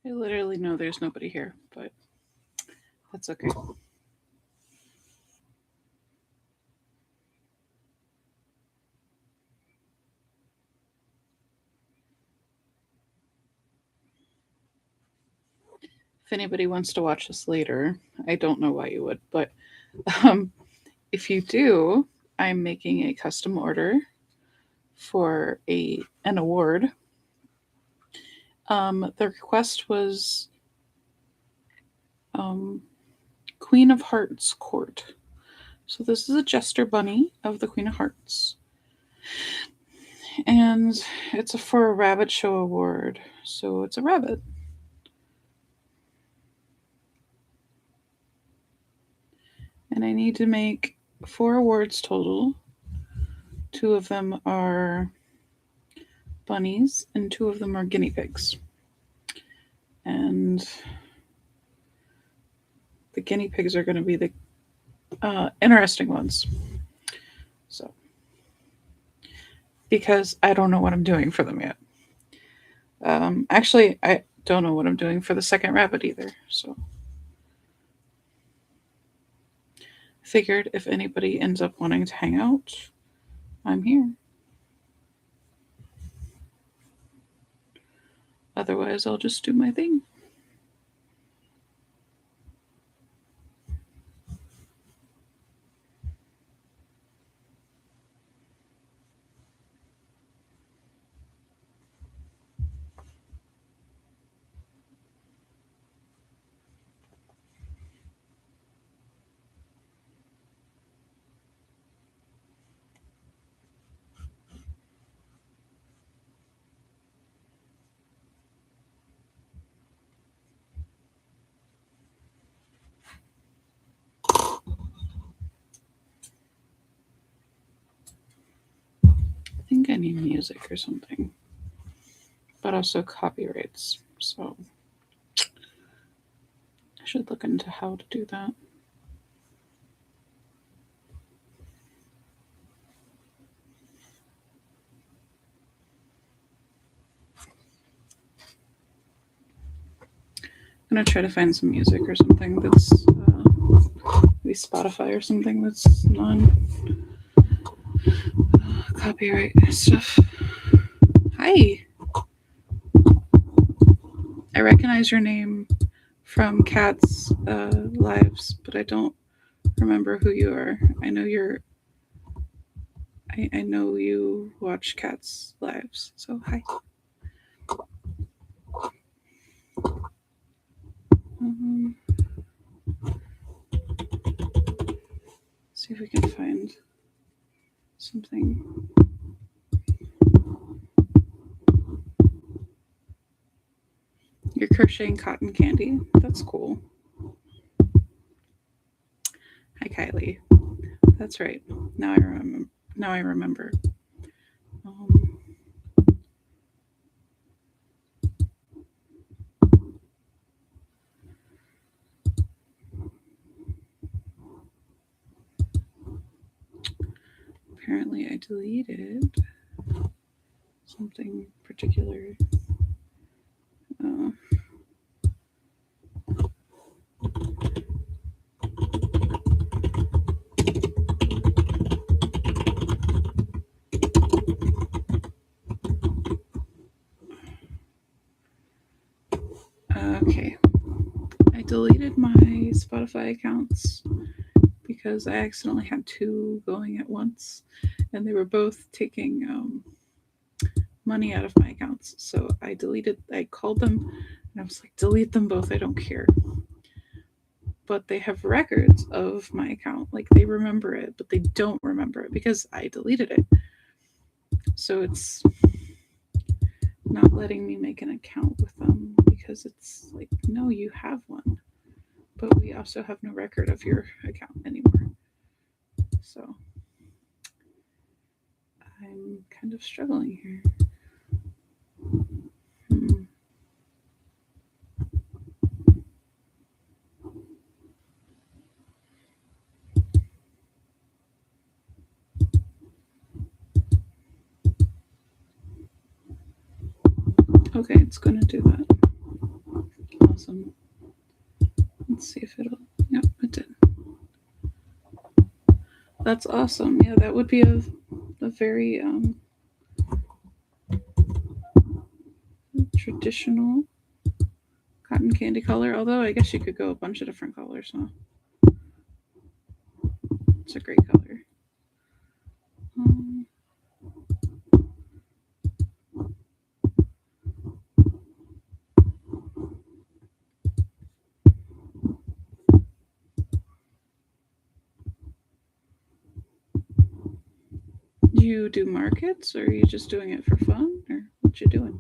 I literally know there's nobody here, but that's okay. If anybody wants to watch this later, I don't know why you would, but um, if you do, I'm making a custom order for an award. The request was um, Queen of Hearts Court. So this is a jester bunny of the Queen of Hearts, and it's for a rabbit show award. So it's a rabbit. And I need to make 4 awards total. 2 of them are bunnies, and 2 of them are guinea pigs. And the guinea pigs are going to be the interesting ones. So, because I don't know what I'm doing for them yet. Actually, I don't know what I'm doing for the second rabbit either. So, figured if anybody ends up wanting to hang out, I'm here. Otherwise, I'll just do my thing. I think I need music or something, but also copyrights. So I should look into how to do that. I'm gonna try to find some music or something that's maybe Spotify or something that's non copyright stuff. Hi, I recognize your name from Cat's lives, but I don't remember who you are. I know you're. I know you watch Cat's lives, so hi. See if we can find something. You're crocheting cotton candy. That's cool. Hi, Kylie. That's right. Now I remember. Apparently, I deleted something particular. Okay. I deleted my Spotify accounts because I accidentally had 2 going at once, and they were both taking money out of my accounts. So I called them, and I was like, delete them both. I don't care. But they have records of my account. Like, they remember it, but they don't remember it because I deleted it. So it's not letting me make an account with them because it's like, no, you have one, but we also have no record of your account anymore. So I'm kind of struggling here. Okay, it's going to do that. Awesome. Let's see if it'll. Yep, it did. That's awesome. Yeah, that would be a very traditional cotton candy color. Although I guess you could go a bunch of different colors, huh? It's a great color. Do you do markets, or are you just doing it for fun, or what you doing?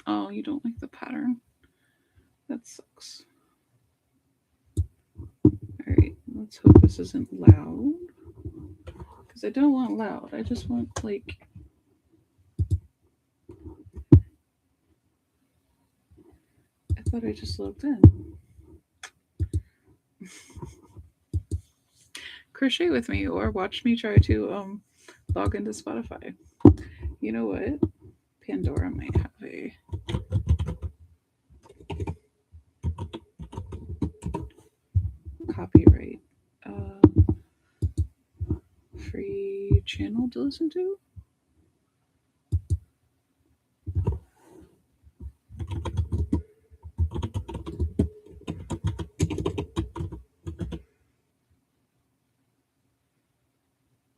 Oh, you don't like the pattern? That sucks. Alright, let's hope this isn't loud. Because I don't want loud. I just want, like... I thought I just logged in. Crochet with me or watch me try to log into Spotify. You know what? Pandora might have a copyright free channel to listen to.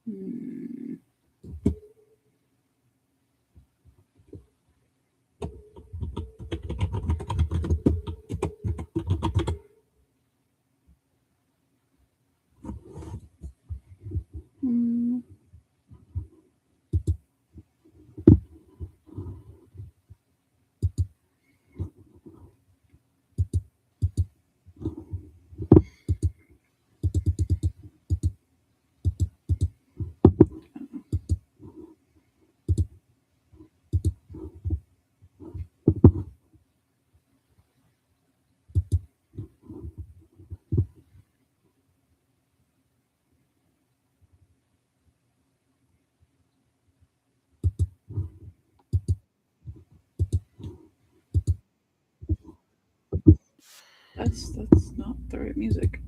Hmm. Hmm. That's not the right music.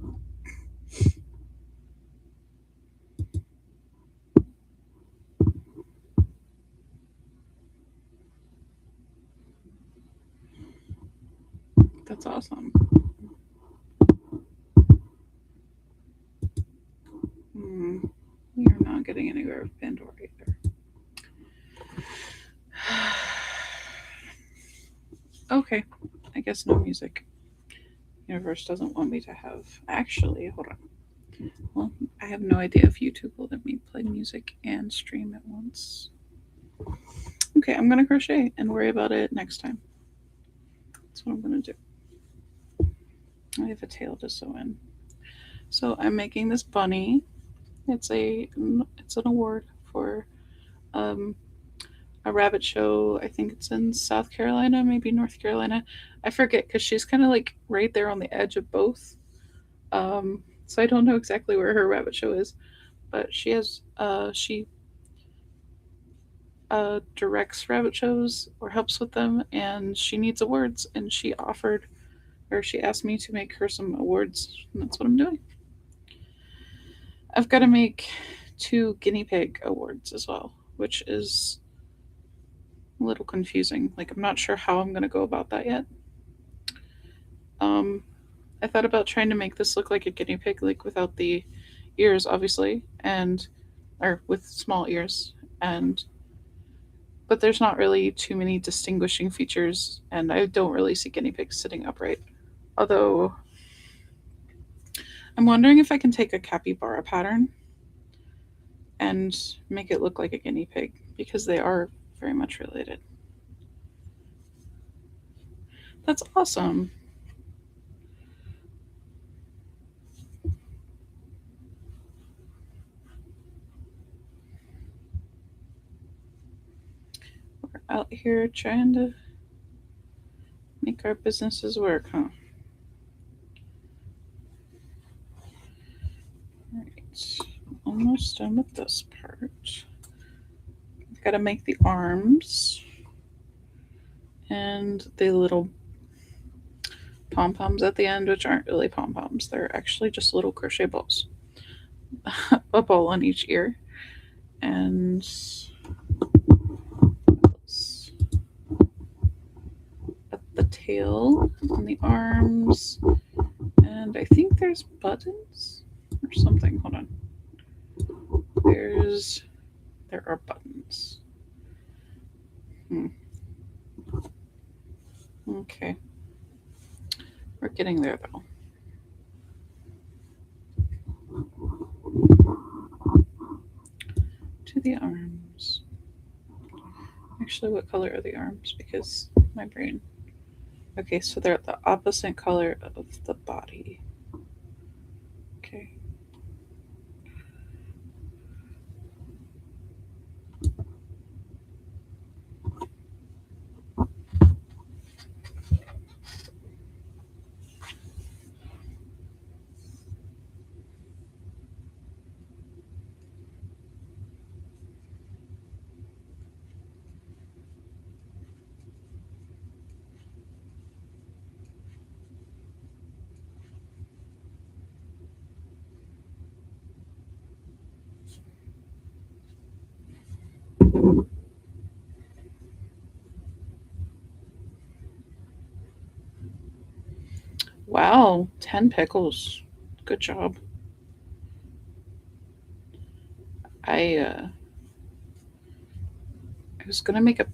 That's awesome. Hmm. We are not getting anywhere with Pandora either. Okay, I guess no music. Universe doesn't want me to have. Actually, hold on. Well, I have no idea if YouTube will let me play music and stream at once. Okay, I'm gonna crochet and worry about it next time. That's what I'm gonna do. I have a tail to sew in. So I'm making this bunny. It's an award for um, a rabbit show. I think it's in South Carolina, maybe North Carolina. I forget because she's kind of like right there on the edge of both. So I don't know exactly where her rabbit show is, but she directs rabbit shows or helps with them, and she needs awards, and she asked me to make her some awards, and that's what I'm doing. I've got to make 2 guinea pig awards as well, which is a little confusing. Like, I'm not sure how I'm going to go about that yet. I thought about trying to make this look like a guinea pig, like without the ears, obviously, or with small ears, but there's not really too many distinguishing features, and I don't really see guinea pigs sitting upright. Although, I'm wondering if I can take a capybara pattern and make it look like a guinea pig, because they are very much related. That's awesome. We're out here trying to make our businesses work, huh? Alright, almost done with this part. I've got to make the arms and the little pom-poms at the end, which aren't really pom-poms. They're actually just little crochet balls. A ball on each ear. And at the tail and the arms. And I think there's buttons or something. Hold on. There are buttons. Okay. We're getting there though. To the arms. Actually, what color are the arms? Because my brain. Okay, so they're the opposite color of the body. Okay. Wow, 10 pickles. Good job. I was gonna make a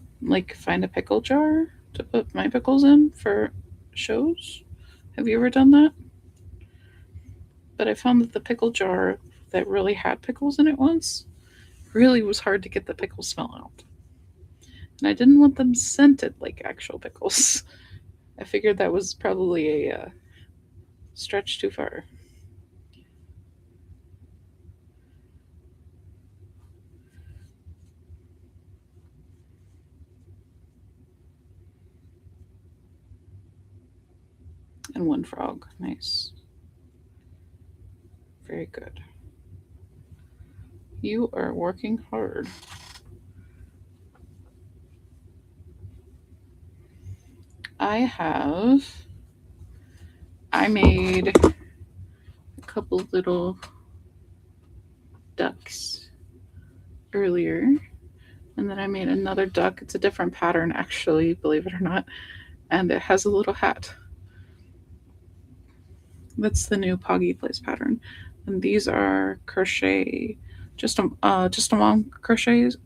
find a pickle jar to put my pickles in for shows. Have you ever done that? But I found that the pickle jar that really had pickles in it once really was hard to get the pickle smell out. And I didn't want them scented like actual pickles. I figured that was probably a stretch too far. And one frog. Nice. Very good. You are working hard. I made a couple little ducks earlier. And then I made another duck. It's a different pattern, actually, believe it or not. And it has a little hat. That's the new Poggy Place pattern. And these are crochet, just a mom crochets,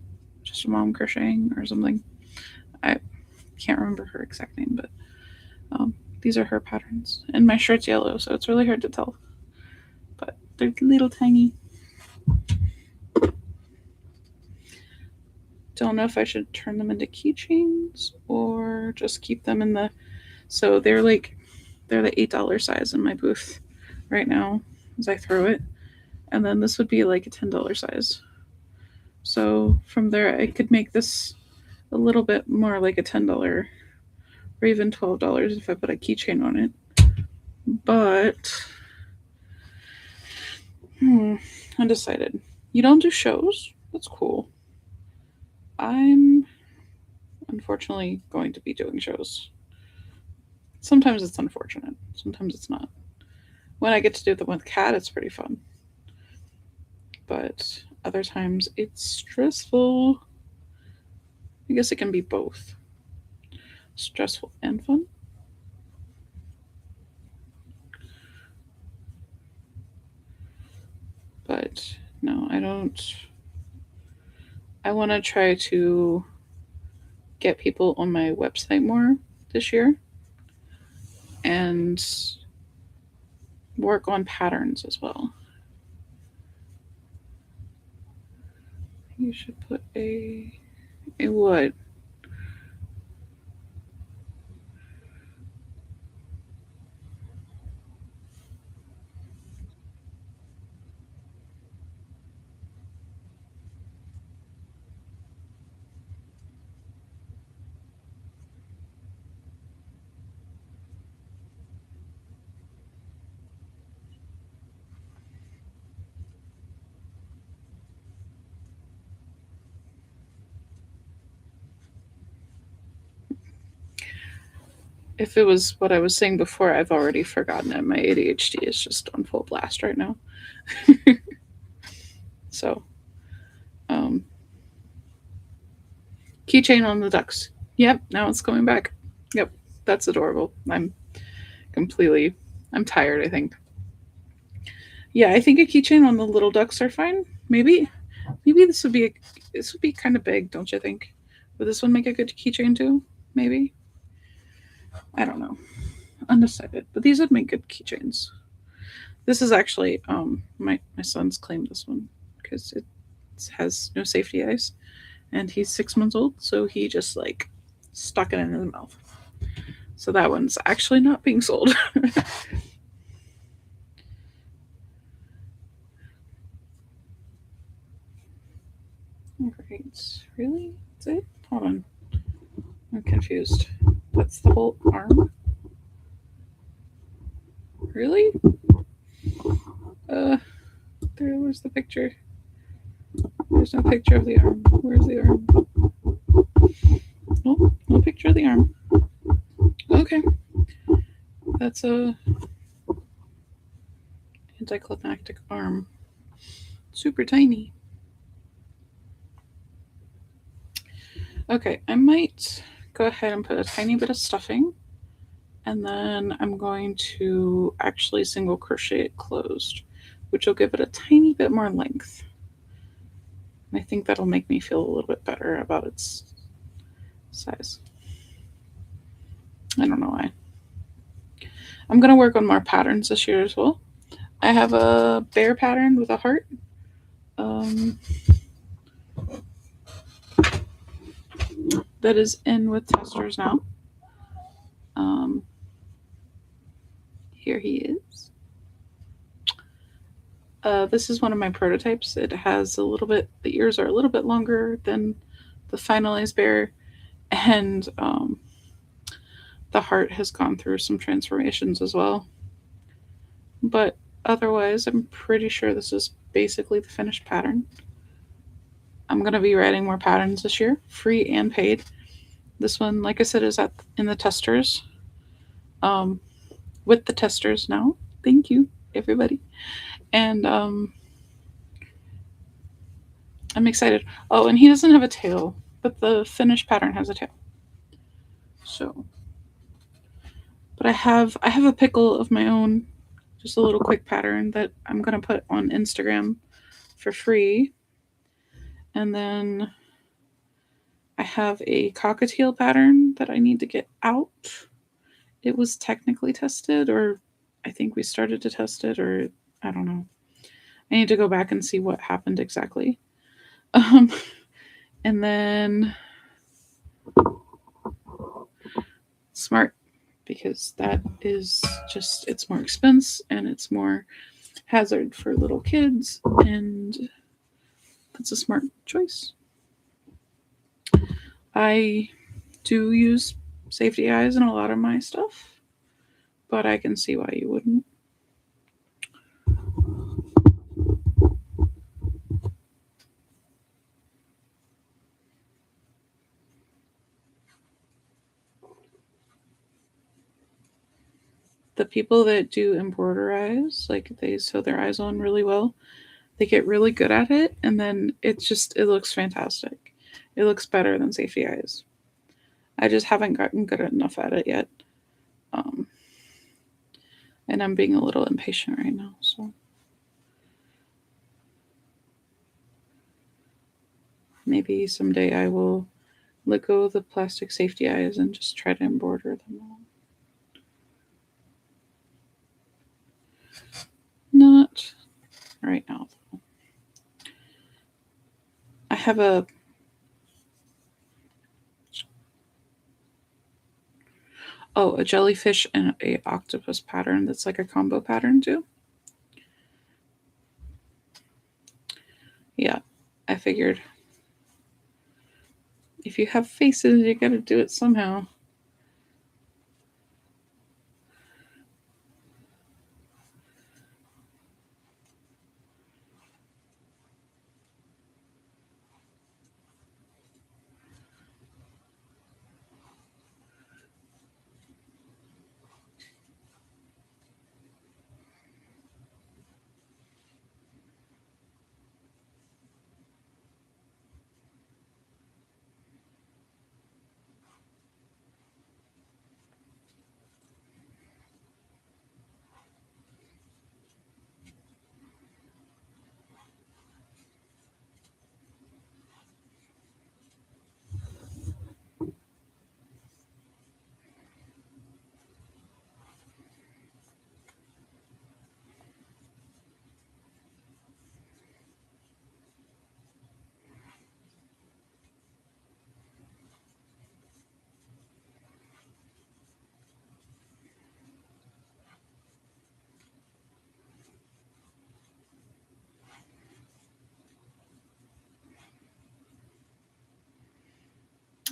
just a mom crocheting or something. I can't remember her exact name, but these are her patterns. And my shirt's yellow, so it's really hard to tell. But they're little tiny. Don't know if I should turn them into keychains or just keep them in the. So they're the $8 size in my booth right now as I throw it, and then this would be like a $10 size. So from there, I could make this a little bit more like a $10 or even $12 if I put a keychain on it. But undecided. You don't do shows? That's cool. I'm unfortunately going to be doing shows. Sometimes it's unfortunate. Sometimes it's not. When I get to do them with Kat, it's pretty fun. But other times it's stressful. I guess it can be both stressful and fun. But no, I don't. I want to try to get people on my website more this year and work on patterns as well. You should put a wood. If it was what I was saying before, I've already forgotten it. My ADHD is just on full blast right now. So, um, keychain on the ducks. Yep, now it's going back. Yep, that's adorable. I'm tired, I think. Yeah, I think a keychain on the little ducks are fine. Maybe this would be kind of big, don't you think? Would this one make a good keychain too? Maybe. I don't know. Undecided. But these would make good keychains. This is actually my son's claimed this one because it has no safety eyes, and he's 6 months old, so he just like stuck it in his mouth. So that one's actually not being sold. Alright, really? That's it? Hold on. I'm confused. That's the whole arm? Really? Where's the picture? There's no picture of the arm. Where's the arm? Nope, no picture of the arm. Okay. That's a anticlimactic arm. Super tiny. Okay, I might go ahead and put a tiny bit of stuffing, and then I'm going to actually single crochet it closed, which will give it a tiny bit more length. And I think that'll make me feel a little bit better about its size. I don't know why. I'm going to work on more patterns this year as well. I have a bear pattern with a heart. That is in with testers now. Here he is. This is one of my prototypes. It has a little bit, the ears are a little bit longer than the finalized bear, and the heart has gone through some transformations as well. But otherwise, I'm pretty sure this is basically the finished pattern. I'm going to be writing more patterns this year, free and paid. This one, like I said, is in the testers. With the testers now. Thank you, everybody. And I'm excited. Oh, and he doesn't have a tail, but the finished pattern has a tail. So, but I have a pickle of my own, just a little quick pattern that I'm gonna put on Instagram for free. And then I have a cockatiel pattern that I need to get out. It was technically tested, or I think we started to test it, or I don't know. I need to go back and see what happened exactly. And then smart, because that is just, it's more expense and it's more hazard for little kids, and that's a smart choice. I do use safety eyes in a lot of my stuff, but I can see why you wouldn't. The people that do embroider eyes, like they sew their eyes on really well, they get really good at it, and then it looks fantastic. It looks better than safety eyes. I just haven't gotten good enough at it yet. And I'm being a little impatient right now, so maybe someday I will let go of the plastic safety eyes and just try to embroider them all. Not right now, though. I have a jellyfish and a octopus pattern that's like a combo pattern too. Yeah, I figured if you have faces, you gotta do it somehow.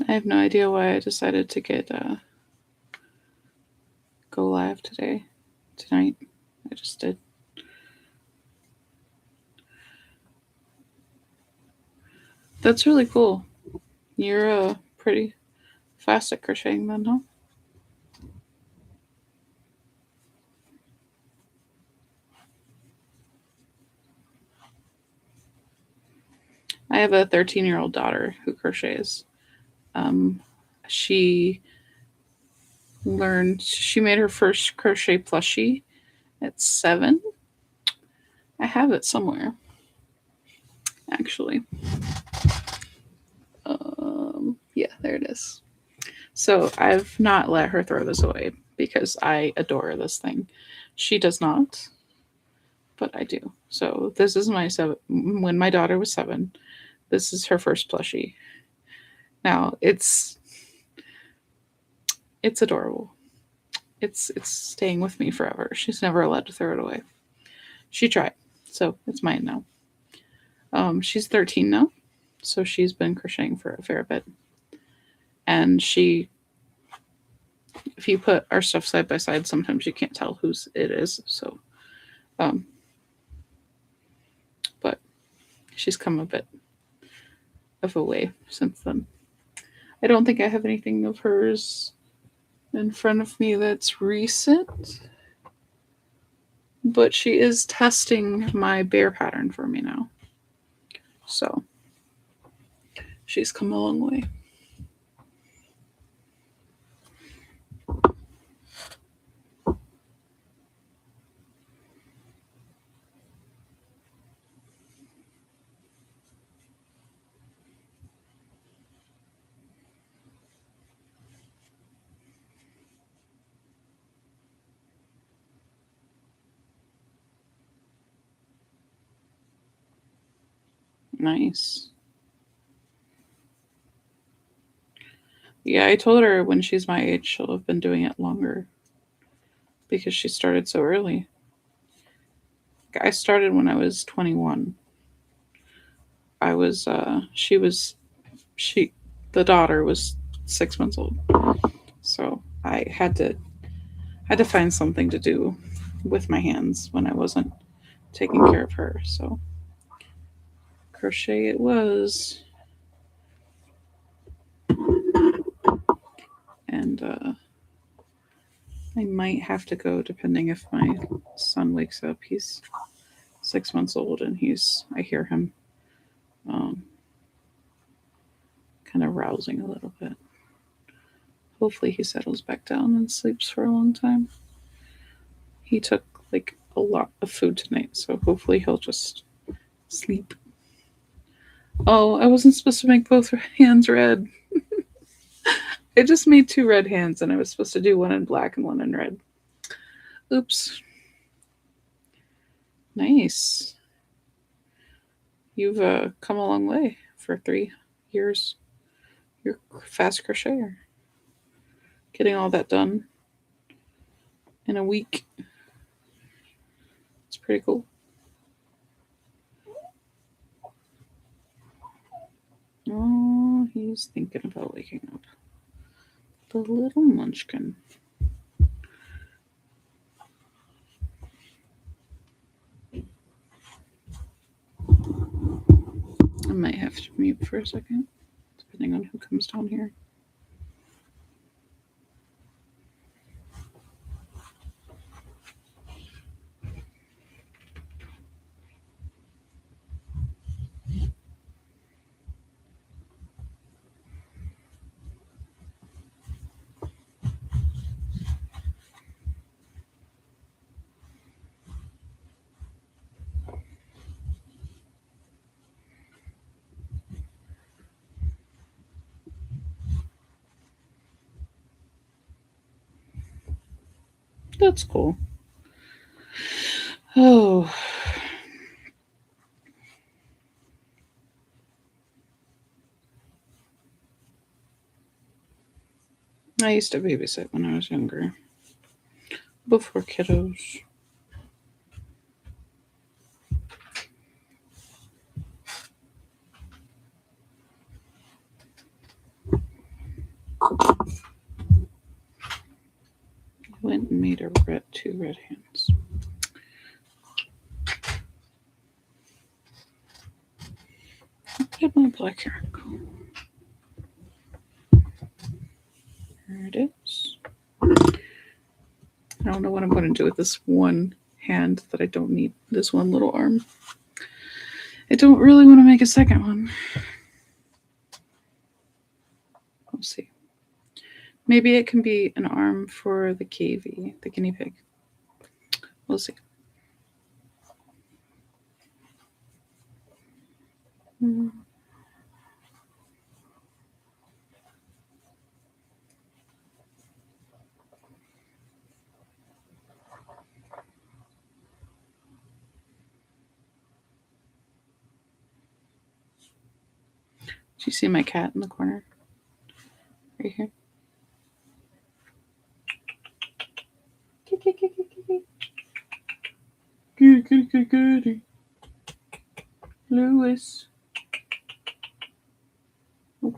I have no idea why I decided to go live tonight. I just did. That's really cool. You're pretty fast at crocheting then, huh? I have a 13-year-old daughter who crochets. Um, she she made her first crochet plushie at 7. I have it somewhere, actually. Yeah, there it is. So I've not let her throw this away because I adore this thing. She does not, but I do. So this is my 7. When my daughter was 7, this is her first plushie. Now it's adorable. It's staying with me forever. She's never allowed to throw it away. She tried, so it's mine now. She's 13 now, so she's been crocheting for a fair bit. And if you put our stuff side by side, sometimes you can't tell whose it is. So, but she's come a bit of a way since then. I don't think I have anything of hers in front of me that's recent, but she is testing my bear pattern for me now. So she's come a long way. Nice. Yeah, I told her when she's my age, she'll have been doing it longer because she started so early. I started when I was 21. She, the daughter was 6 months old. So I had to find something to do with my hands when I wasn't taking care of her. So crochet it was. And I might have to go depending if my son wakes up. He's 6 months old and I hear him kind of rousing a little bit. Hopefully he settles back down and sleeps for a long time. He took like a lot of food tonight, so hopefully he'll just sleep. Oh, I wasn't supposed to make both hands red. I just made 2 red hands and I was supposed to do one in black and one in red. Oops. Nice. You've come a long way for 3 years. You're a fast crocheter. Getting all that done in a week. It's pretty cool. Oh, he's thinking about waking up. The little munchkin. I might have to mute for a second, depending on who comes down here. That's cool. Oh. I used to babysit when I was younger. Before kiddos. Went and made two red hands. Where did my black hair go? There it is. I don't know what I'm going to do with this one hand that I don't need, this one little arm. I don't really want to make a second one. We'll see. Maybe it can be an arm for the KV, the guinea pig. We'll see. Do you see my cat in the corner? Right here. Goody. Lewis. Oh.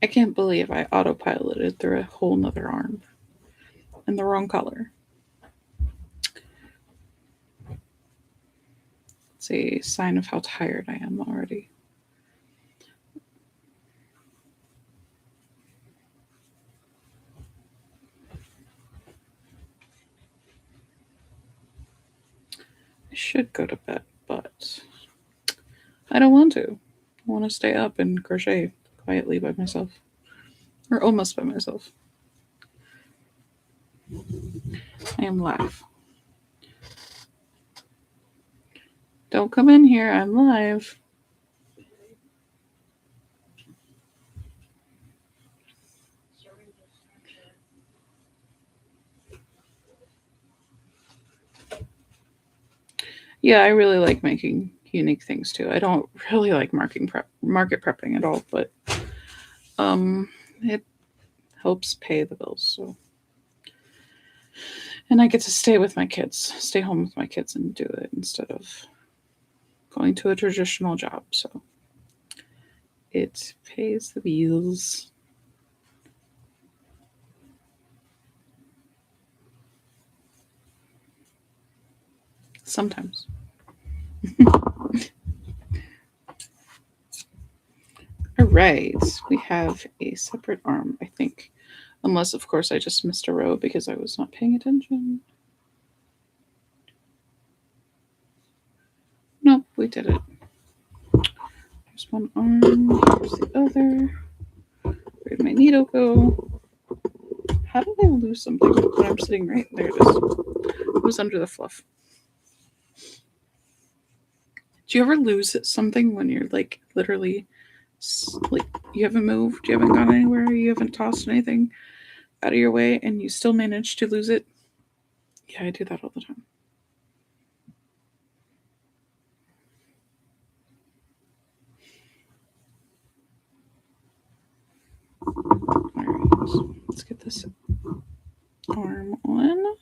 I can't believe I autopiloted through a whole nother arm in the wrong color. It's a sign of how tired I am already. I should go to bed, but I don't want to. I want to stay up and crochet quietly by myself. Or almost by myself. I am live. Don't come in here, I'm live. Yeah, I really like making unique things too. I don't really like market prepping at all, but it helps pay the bills. So, and I get to stay home with my kids, and do it instead of going to a traditional job. So it pays the bills. Sometimes. All right, we have a separate arm, I think. Unless, of course, I just missed a row because I was not paying attention. Nope, we did it. There's one arm, here's the other. Where'd my needle go? How did I lose something when I'm sitting right there? It is. It was under the fluff. Do you ever lose something when you're like literally like you haven't moved, you haven't gone anywhere, you haven't tossed anything out of your way, and you still manage to lose it? Yeah, I do that all the time. All right, let's get this arm on.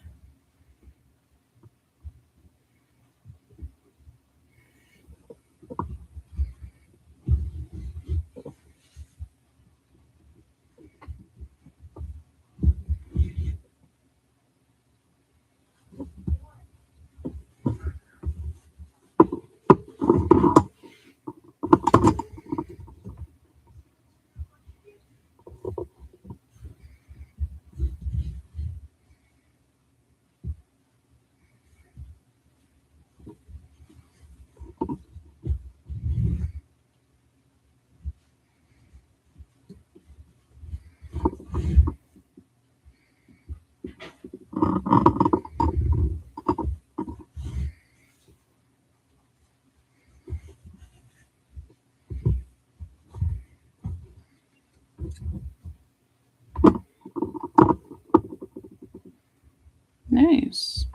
nice.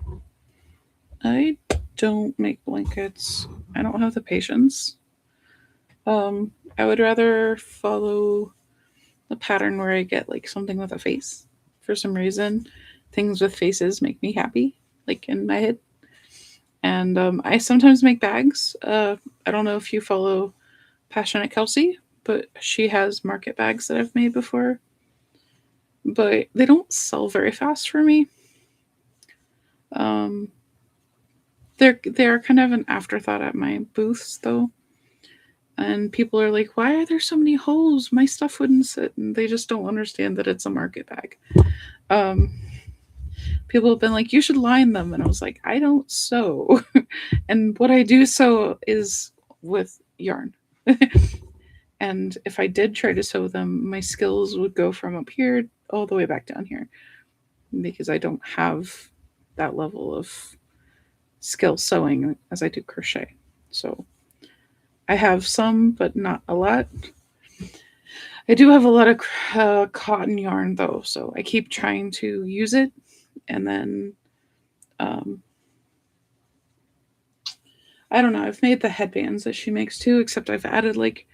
I don't make blankets. I don't have the patience. I would rather follow the pattern where I get like something with a face. For some reason, things with faces make me happy, like in my head. And I sometimes make bags. I don't know if you follow Passionate Kelsey, but she has market bags that I've made before. But they don't sell very fast for me. Um, they're kind of an afterthought at my booths though. And people are like, why are there so many holes? My stuff wouldn't sit. And they just don't understand that it's a market bag. Um, people have been like, you should line them. And I was like, I don't sew. And what I do sew is with yarn. And if I did try to sew them, my skills would go from up here all the way back down here because I don't have that level of skill sewing as I do crochet. So I have some, but not a lot. I do have a lot of cotton yarn though, so I keep trying to use it. And then um, I don't know. I've made the headbands that she makes too, except I've added like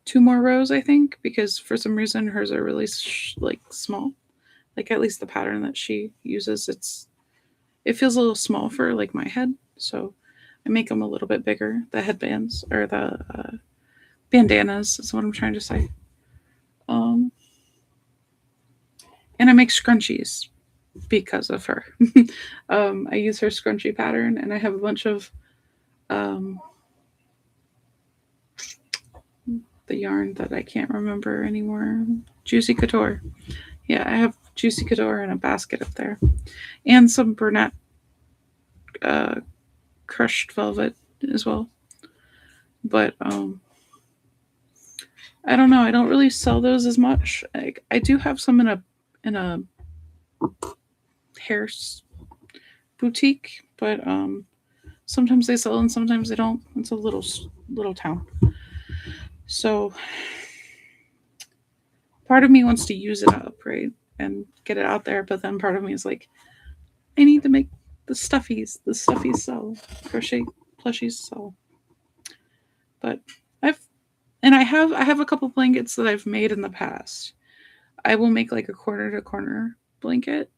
2 more rows, I think, because for some reason hers are really like small. Like at least the pattern that she uses, it feels a little small for like my head, so I make them a little bit bigger. The headbands or the bandanas is what I'm trying to say. And I make scrunchies because of her. I use her scrunchie pattern, and I have a bunch of the yarn that I can't remember anymore. Juicy Couture. Yeah, I have Juicy Couture in a basket up there. And some Burnett crushed velvet as well. But I don't know. I don't really sell those as much. I do have some in a hair boutique, but sometimes they sell and sometimes they don't. It's a little town. So part of me wants to use it up, right? And get it out there, but then part of me is like, I need to make the stuffies. The stuffies sell. Crochet plushies sell. But I have a couple blankets that I've made in the past. I will make like a corner to corner blanket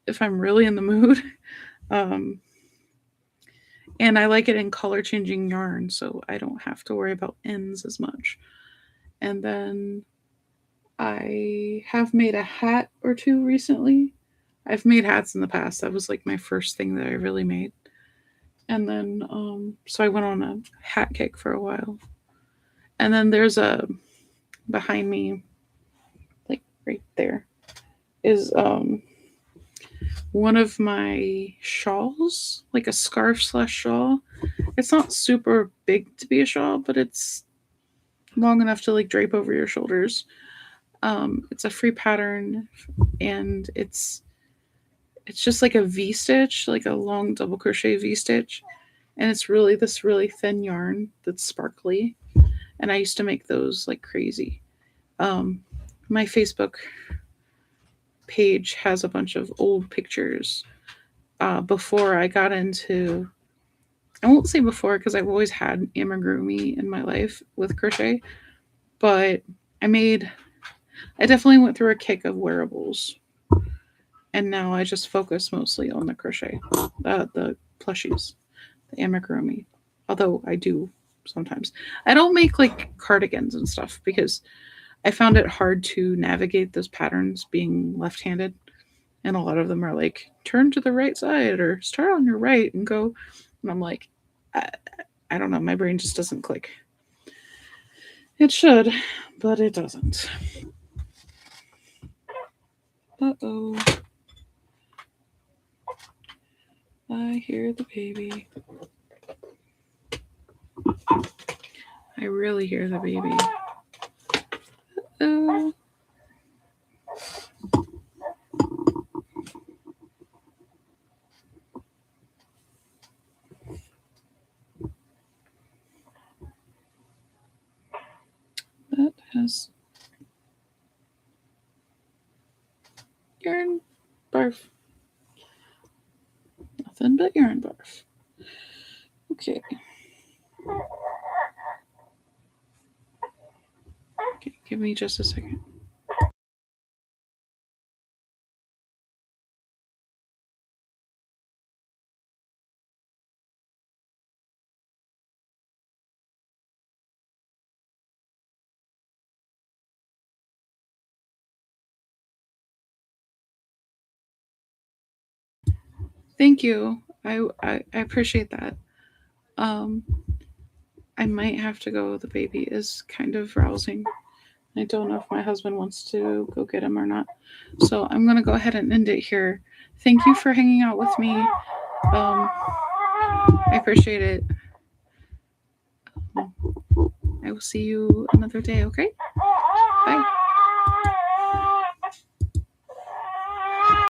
if I'm really in the mood. Um, and I like it in color changing yarn, so I don't have to worry about ends as much. And then I have made a hat or two recently. I've made hats in the past. That was like my first thing that I really made. And then so I went on a hat kick for a while. And then there's a behind me, like right there, is one of my shawls, like a scarf / shawl. It's not super big to be a shawl, but it's long enough to like drape over your shoulders. It's a free pattern, and it's just like a V stitch, like a long double crochet V stitch, and it's really this really thin yarn that's sparkly. And I used to make those like crazy. My Facebook page has a bunch of old pictures before I got into. I won't say before because I've always had amigurumi in my life with crochet, but I definitely went through a kick of wearables, and now I just focus mostly on the crochet, the plushies, the amigurumi. Although I do sometimes. I don't make like cardigans and stuff because I found it hard to navigate those patterns being left-handed, and a lot of them are like turn to the right side or start on your right and go. And I'm like, I don't know. My brain just doesn't click. It should, but it doesn't. Uh-oh. I hear the baby. I really hear the baby. Uh-oh. That has yarn. Barf. Nothing but urine barf. Okay. Okay, give me just a second. Thank you. I appreciate that. I might have to go. The baby is kind of rousing. I don't know if my husband wants to go get him or not. So I'm going to go ahead and end it here. Thank you for hanging out with me. I appreciate it. I will see you another day, okay? Bye.